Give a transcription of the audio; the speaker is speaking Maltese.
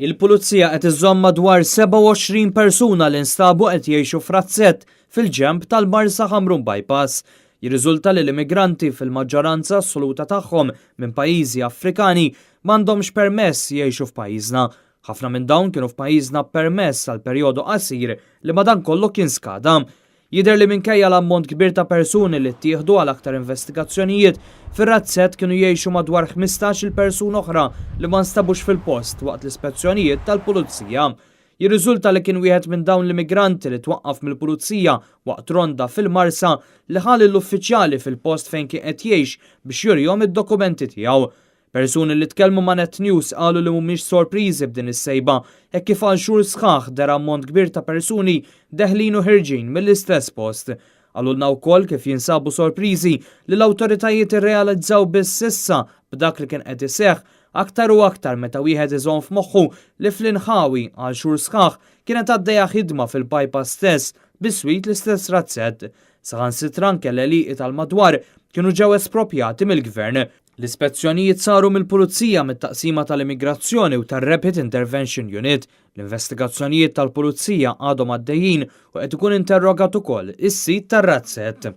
Il-pulizija qed iżomm madwar 27 persuna li nstabu qed jgħixu f'razzett fil-ġenb tal-Marsa Ħamrun bypass. Jirriżulta li l-immigranti fil-maġġoranza assoluta tagħhom minn pajjiżi Afrikani m'għandhomx permess jgħixu f'pajjiżna. Ħafna minn dawn kienu f'pajjiżna permess għal perjodu qasir li madankollu kien skada. Jidher li minkejja l-ammont kbir ta' persuni li ttieħdu għal aktar investigazzjonijiet fir-razzett kienu jgħixu madwar 15-il persuna oħra li ma nstabux fil-post waqt l-ispezzjonijiet tal-pulizija. Jirriżulta li kien wieħed minn dawn l-immigranti li twaqqaf mill-pulizija waqt ronda fil-Marsa li ħalli l-uffiċjali fil-post fejn kien qed jgħix biex jurihom id-dokumenti tiegħu. Persuni li tkellmu ma' Net News qalu li mhumiex sorpriżi b'din is-sejba hekk kif għal xhur sħaħ dera ammont kbir ta' persuni deħlin u ħirġin mill-istess post. Għalulna wkoll kif jinsabu sorpriżi li l-awtoritajiet irrealizzaw biss issa b'dak li kien qed iseħħ aktar u aktar meta wieħed iżomm f'moħħu li fl-inħawi għal xhur sħaħ kienet għaddejja ħidma fil-bypass stess biswit l-istess razzett. Saħansitra anke l-eliqi tal-madwar kienu ġew espropjati mill-gvern. L-ispezzjonijiet saru mill-Pulizija mit-taqsima tal-Immigrazzjoni u tar-Rapid Intervention Unit. L-investigazzjonijiet tal-Pulizija għadhom għaddejjin u qed ikun interrogat ukoll is-sit tar-razzett.